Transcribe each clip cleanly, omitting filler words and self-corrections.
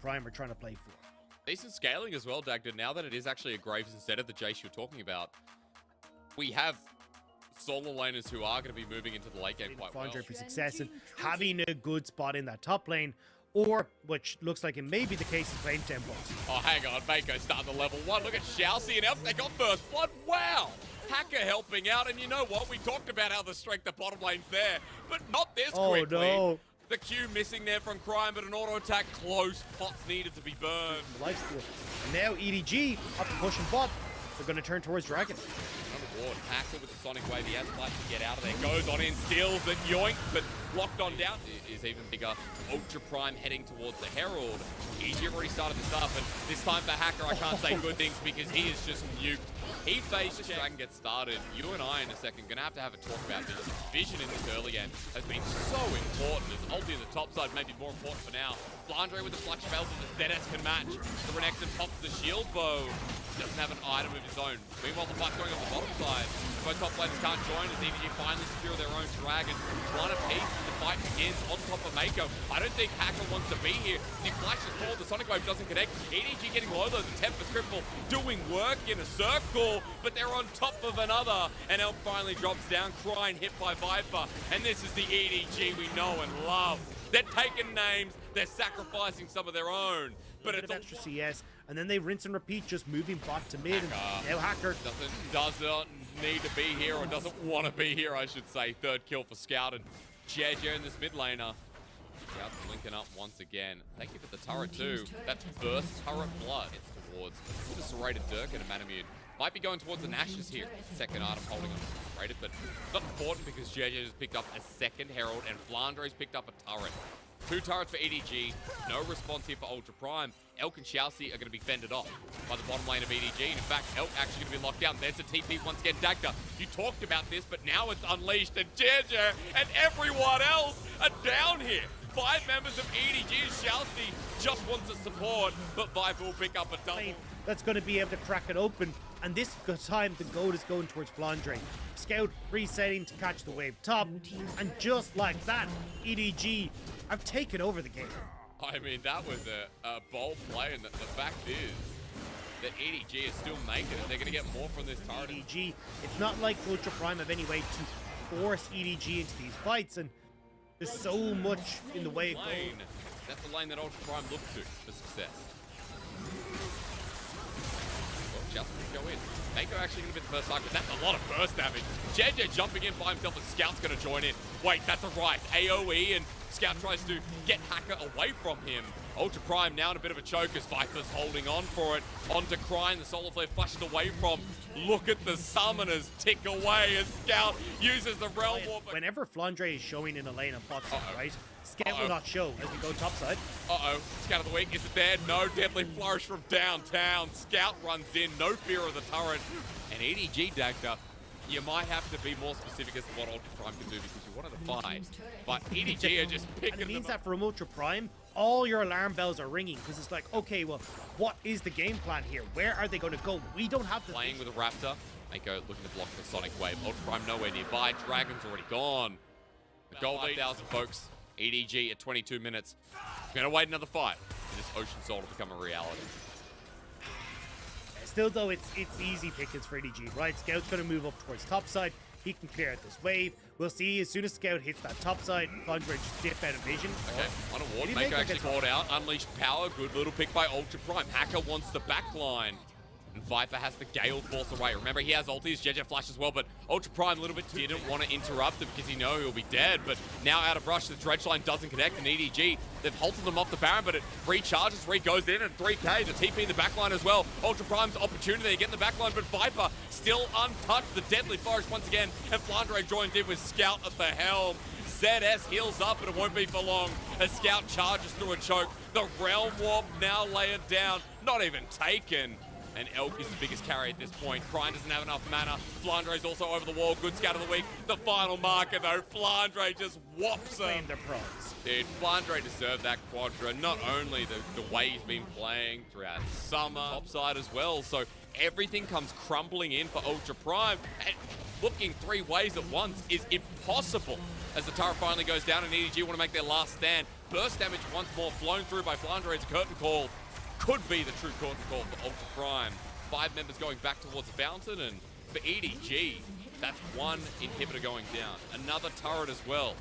Prime are trying to play for. Decent scaling as well, Dagda. Now that it is actually a Graves instead of the Jace you're talking about, we have solo laners who are going to be moving into the late game quite well. Flandre for success and having a good spot in that top lane, or, which looks like it may be the case, is playing tempos. Oh, hang on. Mako starting the level 1. Look at Shousey and Elf. They got first blood. Wow. Hacker helping out. And you know what? We talked about how the strength of bottom lane's there, but not this quickly. Oh, no. The Q missing there from Crime, but an auto attack close. Pots needed to be burned. Lifesteal. And now EDG up to push and bot. They're going to turn towards Dragon. Ward. Hacker with the Sonic Wave. He has flash to get out of there. Goes on in, steals it, yoink, but locked on down is even bigger. Ultra Prime heading towards the Herald. EDG already started this up, and this time for Hacker, I can't say good things because he is just nuked. He faced Dragon get started. You and I in a second gonna have to have a talk about this. Vision in this early game has been so important. His ulti in the top side may be more important for now. Flandre with the flash spells that the ZS can match. The Renekton pops the shield bow. Doesn't have an item of his own. Meanwhile, the fight's going on the bottom side. Both top laners can't join as EDG finally secure their own dragon. One apiece as the fight begins on top of Mako. I don't think Hacker wants to be here. He flashes forward, the Sonic Wave doesn't connect. EDG getting low though, the Tempest Cripple doing work in a circle, but they're on top of another. And Elk finally drops down, crying, hit by Viper. And this is the EDG we know and love. They're taking names, they're sacrificing some of their own. But it's extra CS, and then they rinse and repeat, just moving bot to mid. And now Hacker doesn't need to be here, or doesn't want to be here, I should say. Third kill for Scout and JJ in this mid laner. Scout's linking up once again. Thank you for the turret too. That's first turret blood. It's towards the serrated Dirk and a Manamune. Might be going towards the Nash's here. Second item holding on to serrated, but not important because JJ has picked up a second Herald and Flandre's picked up a turret. 2 turrets for EDG, no response here for Ultra Prime. Elk and Shousey are going to be fended off by the bottom lane of EDG. In fact, Elk actually going to be locked down. There's the TP once again. Dagda, you talked about this, but now it's unleashed, and JJ and everyone else are down here. 5 members of EDG and Shousey just wants the support, but Viper will pick up a double. That's going to be able to crack it open, and this time the goal is going towards Flandre. Scout resetting to catch the wave top, and just like that, EDG have taken over the game. I mean, that was a bold play, and the fact is that EDG is still making it. They're going to get more from this turret. EDG, it's not like Ultra Prime have any way to force EDG into these fights, and there's so much in the way of goal. That's the lane that Ultra Prime looked to for success. Just go in. Mako actually going to be the first target. That's a lot of burst damage. JJ jumping in by himself, and Scout's going to join in. Wait, that's a rise. AoE, and Scout tries to get Hacker away from him. Ultra Prime now in a bit of a choke as Viper's holding on for it. Onto Crying, the Solar Flare flashes away from. Look at the summoners tick away as Scout uses the Realm Warp. Whenever Flandre is showing in a lane on bot side, right? Scout will not show as we go top side. Scout of the week, is it there? No, Deadly Flourish from downtown. Scout runs in, no fear of the turret. And EDG, Dagda, you might have to be more specific as to what Ultra Prime can do because you wanted to fight. But EDG are just picking and it means them that for Ultra Prime, all your alarm bells are ringing because it's like, okay, well, what is the game plan here? Where are they going to go? We don't have the playing with a Raptor. Mako looking to block the Sonic Wave. Ultra Prime nowhere nearby. Dragon's already gone. The gold 8,000 folks. EDG at 22 minutes. We're going to wait another fight for this Ocean Soul to become a reality. Still, though, it's easy pickings for EDG, right? Scout's going to move up towards top side. He can clear out this wave. We'll see as soon as Scout hits that top side, Flandre just dip out of vision. Okay, on a ward, Mako actually called out. Unleashed power, good little pick by Ultra Prime. Hacker wants the backline. And Viper has the Gale Force away. Remember, he has ultis, JJ Flash as well, but Ultra Prime a little bit didn't want to interrupt him because he know he'll be dead. But now out of rush, the dredge line doesn't connect, and EDG, they've halted them off the Baron, but it recharges, goes in, and 3K, the TP in the backline as well. Ultra Prime's opportunity to get in the backline, but Viper still untouched. The Deadly Flourish once again, and Flandre joins in with Scout at the helm. ZS heals up, and it won't be for long as Scout charges through a choke. The Realm Warp now layered down, not even taken. And Elk is the biggest carry at this point. Prime doesn't have enough mana. Flandre's also over the wall. Good scout of the week. The final marker, though. Flandre just whops him. Dude, Flandre deserved that quadra. Not only the way he's been playing throughout summer, topside as well. So everything comes crumbling in for Ultra Prime. And looking 3 ways at once is impossible as the turret finally goes down and EDG want to make their last stand. Burst damage once more flown through by Flandre as a curtain call. Could be the true curtain call for Ultra Prime. 5 members going back towards the fountain, and for EDG, that's one inhibitor going down. Another turret as well.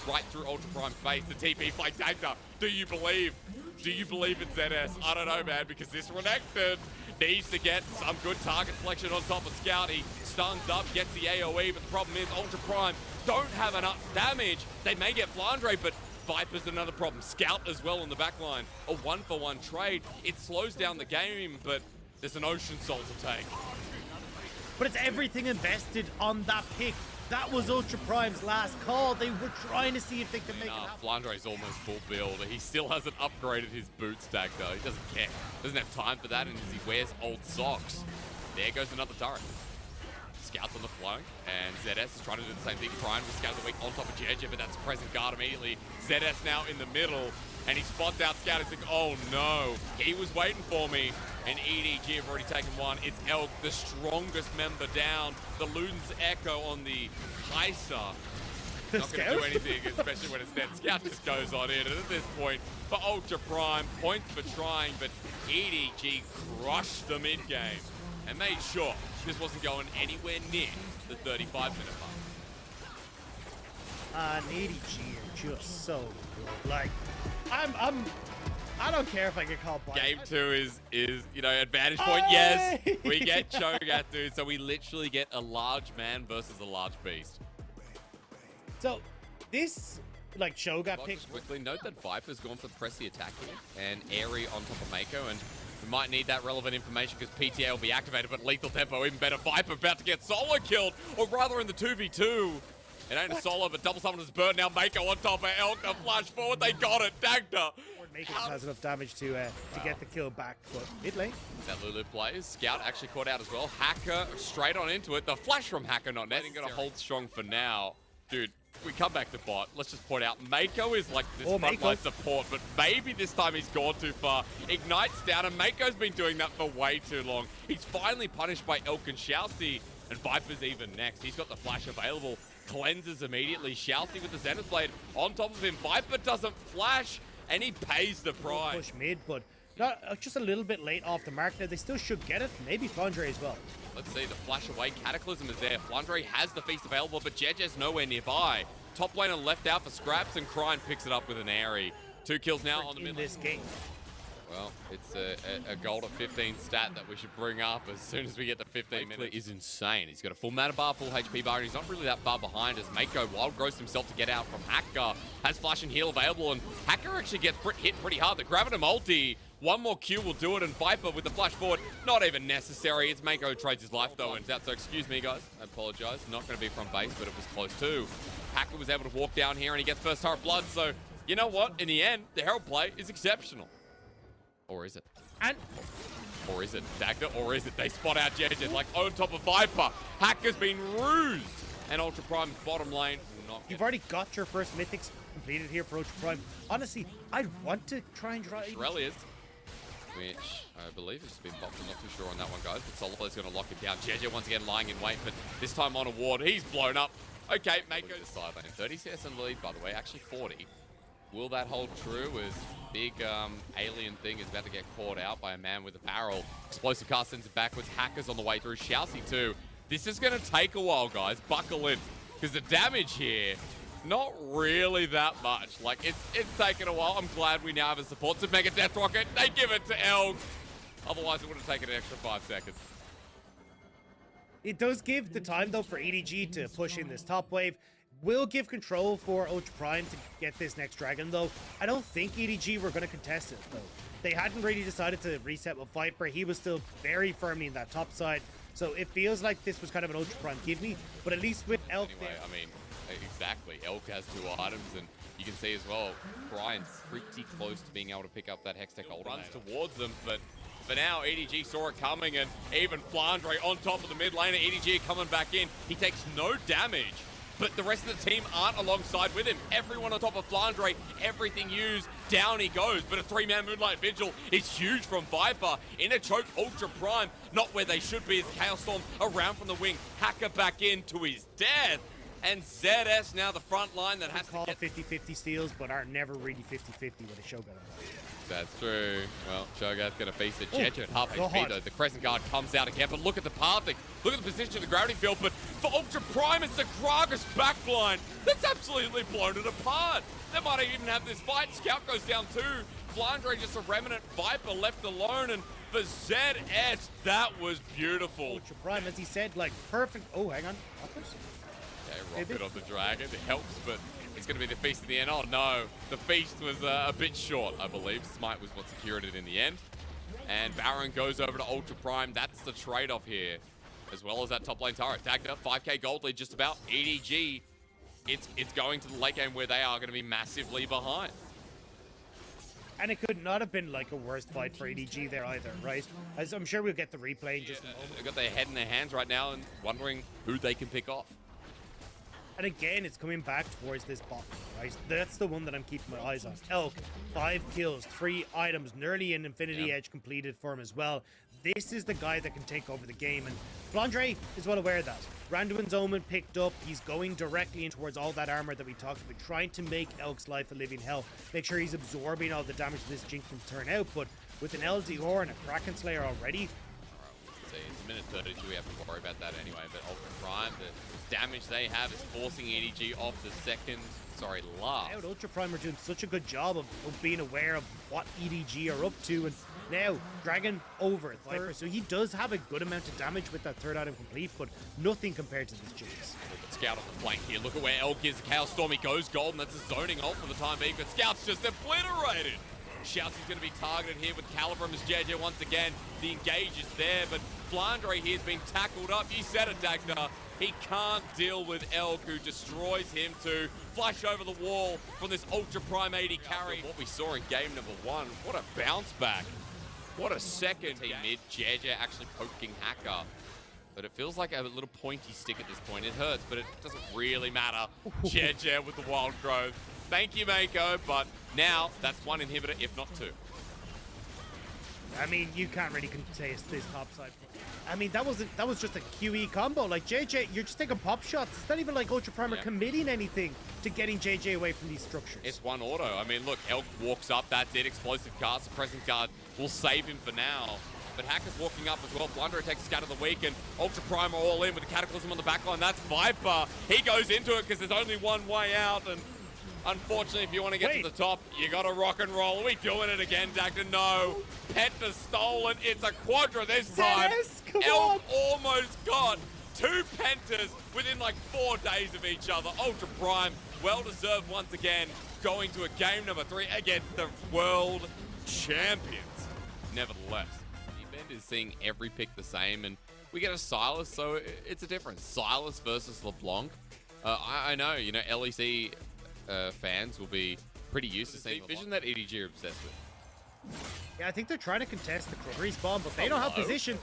Right through Ultra Prime face. The TP fight Dagda. Do you believe? Do you believe in ZS? I don't know, man, because this Renekton needs to get some good target selection on top of Scout. He stuns up, gets the AoE, but the problem is Ultra Prime don't have enough damage. They may get Flandre, but Viper's another problem. Scout as well on the back line. A 1-for-1 trade. It slows down the game, but there's an Ocean Soul to take. But it's everything invested on that pick. That was Ultra Prime's last call. They were trying to see if they could make it happen. Flandre's almost full build. He still hasn't upgraded his boot stack though. He doesn't care. Doesn't have time for that, and he wears old socks. There goes another turret. Scouts on the flank, and ZS is trying to do the same thing. Prime with Scout the weak on top of JJ, but that's present guard immediately. ZS now in the middle, and he spots out Scout. He's like, oh no, he was waiting for me. And EDG have already taken one. It's Elk, the strongest member down. The Luden's Echo on the Heisa. Not going to do anything, especially when it's dead. Scout just goes on in. And at this point, for Ultra Prime, points for trying, but EDG crushed the mid-game and made sure this wasn't going anywhere near the 35-minute mark. And EDG are just so good. Like, I don't care if I get called by Game 2 is you know, advantage point. Yes, we get Cho'Gath, dude. So we literally get a large man versus a large beast. So this, like, Cho'Gath pick. Just quickly note that Viper's gone for the press the attack here, and Airy on top of Mako, and we might need that relevant information because PTA will be activated, but lethal tempo even better. Viper about to get solo killed, or rather in the 2v2. It ain't a solo, but double summon his bird. Now Mako on top of Elk. A flash forward. They got it. Dagda. Mako has enough damage to get the kill back, but mid lane. That Lulu plays. Scout actually caught out as well. Hacker straight on into it. The flash from Hacker not necessary. Going to hold strong for now. Dude, we come back to bot. Let's just point out, Mako is like this frontline support, but maybe this time he's gone too far. Ignites down, and Mako's been doing that for way too long. He's finally punished by Elk and Shoutzy, and Viper's even next. He's got the flash available. Cleanses immediately. Shoutzy with the Zenith Blade on top of him. Viper doesn't flash, and he pays the price. Push mid, but not just a little bit late off the mark there. They still should get it. Maybe Flandre as well. Let's see, the flash away. Cataclysm is there. Flandre has the feast available, but JJ's nowhere nearby. Top laner left out for scraps, and Crine picks it up with an Airy. 2 kills now on the mid lane. This game. Well, it's a gold at 15 stat that we should bring up as soon as we get to 15 minutes. Is insane. He's got a full mana bar, full HP bar, and he's not really that far behind as Mako wild growths himself to get out from Hacker. Has flash and heal available, and Hacker actually gets hit pretty hard. The grabbing him ulti. One more Q will do it, and Viper with the flash forward, not even necessary. It's Mako who trades his life though, and so excuse me guys, I apologize. Not going to be from base, but it was close too. Hacker was able to walk down here, and he gets first turret blood, so you know what? In the end, the Herald play is exceptional. Or is it? Or is it Dagda? Or is it they spot out JJ like on top of Viper? Hacker's been rused, and Ultra Prime's bottom lane will not. You've already got your first mythics completed here for Ultra Prime. Honestly, I'd want to try and drive. Australia's, which I believe has just been popped. I'm not too sure on that one, guys. But Soloplay's going to lock him down. JJ once again lying in wait, but this time on a ward. He's blown up. Okay, Mako to sideline. 30 CS in the lead, by the way. Actually 40. Will that hold true as big alien thing is about to get caught out by a man with a barrel? Explosive cast sends it backwards. Hackers on the way through. Shoutzy too. This is going to take a while, guys. Buckle in. Because the damage here, not really that much. Like, it's taken a while. I'm glad we now have a support to Mega Death Rocket. They give it to Elk. Otherwise, it would have taken an extra 5 seconds. It does give the time, though, for EDG to push in this top wave. Will give control for Ultra Prime to get this next dragon, though. I don't think EDG were going to contest it, though. They hadn't really decided to reset with Viper. He was still very firmly in that top side. So it feels like this was kind of an Ultra Prime give me, but at least with Elk anyway, I mean, exactly. Elk has 2 items, and you can see as well, Brian's pretty close to being able to pick up that Hextech ult. Runs towards them, but for now, EDG saw it coming, and even Flandre on top of the mid laner. EDG coming back in. He takes no damage. But the rest of the team aren't alongside with him. Everyone on top of Flandre, everything used, down he goes. But a 3-man Moonlight Vigil is huge from Viper. In a choke, Ultra Prime, not where they should be as Chaos Storm around from the wing. Hacker back in to his death. And ZS now the front line that has to Call get... 50-50 steals, but are never really 50-50 with a Shogun. That's true. Well, Shogun's going to face the Jeju at half God. HP, though. The Crescent Guard comes out again, but look at the pathing. Look at the position of the gravity field, but for Ultra Prime, it's the Gragas backline that's absolutely blown it apart. They might even have this fight. Scout goes down too. Flandre just a remnant Viper left alone, and for ZS, that was beautiful. Ultra Prime, as he said, like perfect. Oh, hang on. Uppers? Okay, rocket on the dragon. It helps, but it's going to be the feast in the end. Oh no, the feast was a bit short, I believe. Smite was what secured it in the end. And Baron goes over to Ultra Prime. That's the trade-off here, as well as that top lane turret. Dagda, 5k gold lead just about. EDG, it's going to the late game where they are going to be massively behind. And it could not have been like a worst fight for EDG there either, right? As I'm sure we'll get the replay in just a moment. They've got their head in their hands right now and wondering who they can pick off. And again, it's coming back towards this bot, right? That's the one that I'm keeping my eyes on. Elk, 5 kills, 3 items, nearly an Infinity Edge completed for him as well. This is the guy that can take over the game, and Flandre is well aware of that. Randuin's Omen picked up. He's going directly in towards all that armor that we talked about, trying to make Elk's life a living hell. Make sure he's absorbing all the damage this Jink can turn out, but with an LDR and a Kraken Slayer already, It's a minute 32, we have to worry about that anyway, but Ultra Prime, the damage they have is forcing EDG off the last. Now, Ultra Prime are doing such a good job of being aware of what EDG are up to, and now Dragon over Viper, so he does have a good amount of damage with that third item complete, but nothing compared to this Jinx. Scout on the flank here, look at where Elk is, Chaos Storm, he goes gold, and that's a zoning ult for the time being, but Scout's just obliterated. Shouts he's going to be targeted here with Calibrum as JJ once again. The engage is there, but Flandre here has been tackled up. You said it, Dagda. He can't deal with Elk, who destroys him too. Flash over the wall from this Ultra Prime 80 carry. What we saw in game number 1, what a bounce back. What a second mid. JJ actually poking Hacker. But it feels like a little pointy stick at this point. It hurts, but it doesn't really matter. JJ with the wild growth. Thank you, Mako, but now that's 1 inhibitor, if not 2. I mean, you can't really contest this top side. I mean, that was just a QE combo. Like, JJ, you're just taking pop shots. It's not even like Ultra Prime are committing anything to getting JJ away from these structures. It's 1 auto. I mean, look, Elk walks up, that's it. Explosive card, suppressing card will save him for now. But Hacker's walking up as well. Blunder takes Scatter the week, and Ultra Prime are all in with the Cataclysm on the backline. That's Viper. He goes into it because there's only one way out, and unfortunately, if you want to get to the top, you got to rock and roll. Are we doing it again, Dagda? No. Penta stolen. It's a Quadra this time. Elk almost got 2 Pentas within like 4 days of each other. Ultra Prime, well-deserved once again, going to a game number 3 against the world champions. Nevertheless, Event is seeing every pick the same, and we get a Silas, so it's a difference. Silas versus LeBlanc. I know, you know, LEC fans will be pretty used to seeing vision that EDG are obsessed with. Yeah, I think they're trying to contest the respawn, but they don't have position.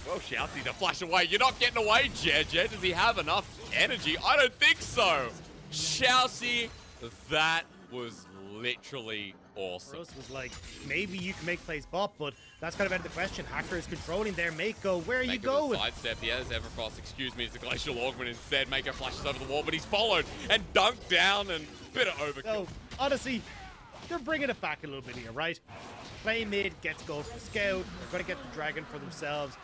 Well, Shouty to flash away. You're not getting away, JJ. Does he have enough energy? I don't think so. Shouty, that was literally awesome. For us was like, maybe you can make plays bot, but that's kind of out of the question. Hacker is controlling there. Mako, where are you going? Sidestep, he has Everfrost, excuse me, it's a Glacial Augment instead. Mako flashes over the wall, but he's followed and dunked down, and bit of overkill. So, honestly, they're bringing it back a little bit here, right? Play mid, gets gold for Scout. They're going to get the Dragon for themselves.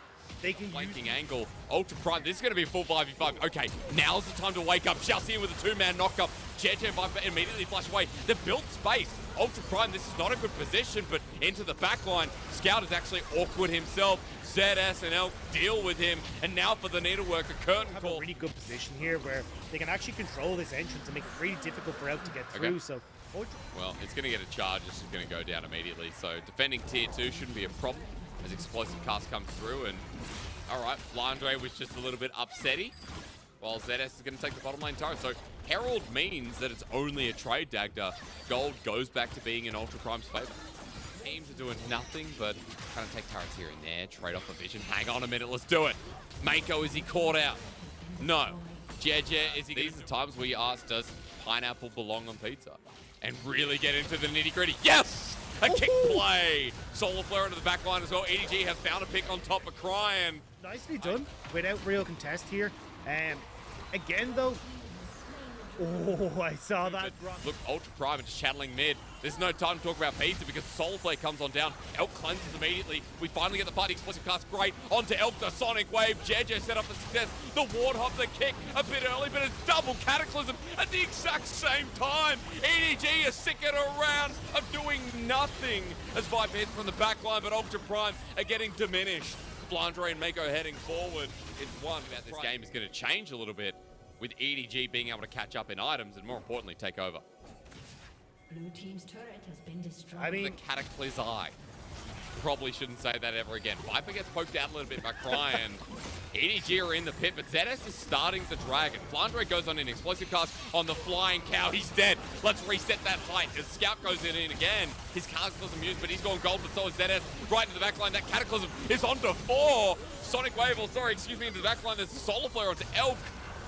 They can flanking angle. Ultra Prime, this is going to be a full 5v5. Okay, now's the time to wake up. Chelsea in with a 2-man knock-up. JJ and Viper immediately flash away. They've built space. Ultra Prime, this is not a good position, but into the backline. Scout is actually awkward himself. ZS and Elk deal with him. And now for the needlework, a curtain have call. A really good position here where they can actually control this entrance and make it really difficult for Elk to get through. So, well, it's going to get a charge. It's just going to go down immediately. So defending tier 2 shouldn't be a problem as explosive cast comes through. And all right, Flandre was just a little bit upsetty, while ZS is going to take the bottom lane turret. So Herald means that it's only a trade, Dagda. Gold goes back to being in Ultra Prime's favor. Teams are doing nothing but kind of take turrets here and there, trade off a vision. Hang on a minute, let's do it. Mako, is he caught out? No. JJ, is he? These are times where you ask, does pineapple belong on pizza? And really get into the nitty gritty. Yes! A kick play. Solar Flare into the back line as well. EDG have found a pick on top of Cryan. Nicely done without real contest here. Again, though, Oh, I saw that. Look, Ultra Prime just channeling mid. There's no time to talk about pizza because Soulflare comes on down. Elk cleanses immediately. We finally get the fight. The explosive cast great. Onto Elk, the Sonic Wave. JJ set up the success. The Warthog, the kick a bit early, but it's double Cataclysm at the exact same time. EDG is sicking around of doing nothing as Viper hits from the back line, but Ultra Prime are getting diminished. Flandre and Mako heading forward. It's one that this game is going to change a little bit, with EDG being able to catch up in items and, more importantly, take over. Blue team's turret has been destroyed. I mean, The Cataclysm. Probably shouldn't say that ever again. Viper gets poked out a little bit by Cryan. EDG are in the pit, but ZS is starting the dragon. Flandre goes on an explosive cast on the flying cow. He's dead. Let's reset that height as Scout goes in again. His cast doesn't use, but he's gone gold, but so is ZS. Right into the back line. That Cataclysm is onto 4. Sonic Wave, into the back line. There's Solar Flare onto Elk.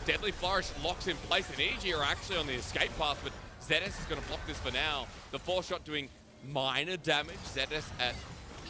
Deadly Flourish locks in place, and EDG are actually on the escape path, but ZS is going to block this for now. The 4-shot doing minor damage. ZS at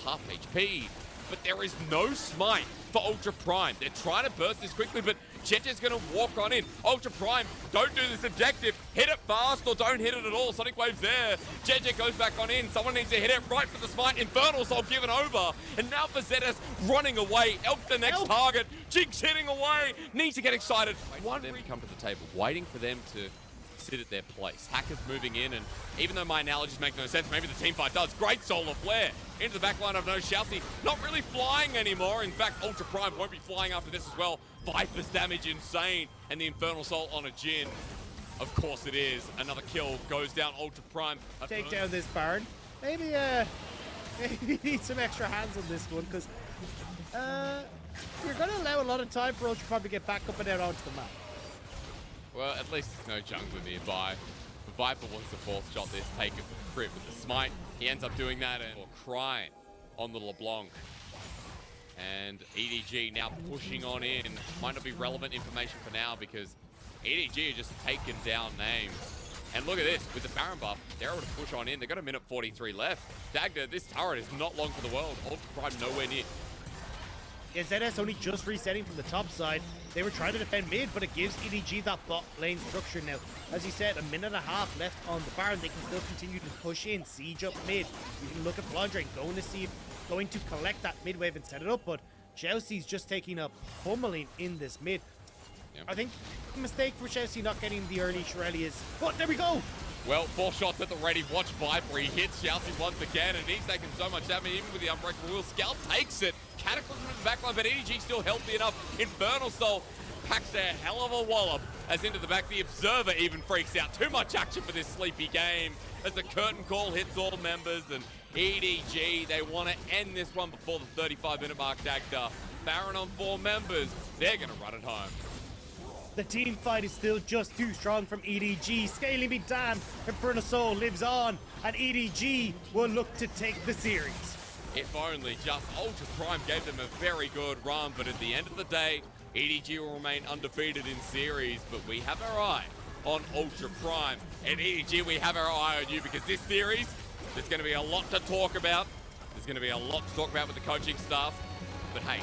half HP, but there is no smite for Ultra Prime. They're trying to burst this quickly, but JJ's going to walk on in. Ultra Prime, don't do this objective. Hit it fast or don't hit it at all. Sonic Wave's there. JJ goes back on in. Someone needs to hit it right for the smite. Infernal Soul given over. And now for ZS running away. Elk the next target. Jinx hitting away. Needs to get excited. One them come to the table, waiting for them to sit at their place. Hackers moving in, and even though my analogies make no sense, maybe the team fight does. Great Solar Flare into the back line of No Shelty. Not really flying anymore. In fact, Ultra Prime won't be flying after this as well. Viper's damage insane, and the Infernal Soul on a Jin. Of course it is. Another kill goes down Ultra Prime. take down this Baron. Maybe maybe need some extra hands on this one, because you're going to allow a lot of time for Ultra Prime to get back up and out onto the map. Well, at least there's no jungler nearby. The Viper wants to force shot this, take it with the crit with the smite. He ends up doing that and crying on the LeBlanc. And EDG now pushing on in. Might not be relevant information for now because EDG are just taking down names. And look at this, with the Baron buff, they're able to push on in. They've got a minute 43 left. Dagda, this turret is not long for the world. Ultra Prime nowhere near. Yeah, ZS only just resetting from the top side. They were trying to defend mid, but it gives EDG that bot lane structure now. As you said, a minute and a half left on the Baron. They can still continue to push in, siege up mid. You can look at Flandre going to collect that mid wave and set it up, but Chelsea's just taking a pummeling in this mid. Yep. I think the mistake for Chelsea not getting the early Shirelli is... Oh, there we go! Well, 4 shots at the ready. Watch Viper. He hits Chelsea once again, and he's taking so much damage, even with the Unbreakable Wheel. Scout takes it. Cataclysm in the backline, but EDG still healthy enough. Infernal Soul packs a hell of a wallop as into the back. The Observer even freaks out. Too much action for this sleepy game as the curtain call hits all members, and EDG, they want to end this one before the 35-minute mark. Dagda. Baron on 4 members. They're going to run it home. The team fight is still just too strong from EDG. Scaling be damned, Infernal Soul lives on, and EDG will look to take the series. If only just Ultra Prime gave them a very good run, but at the end of the day, EDG will remain undefeated in series, but we have our eye on Ultra Prime. And EDG, we have our eye on you, because this series, there's going to be a lot to talk about. There's going to be a lot to talk about with the coaching staff. But hey,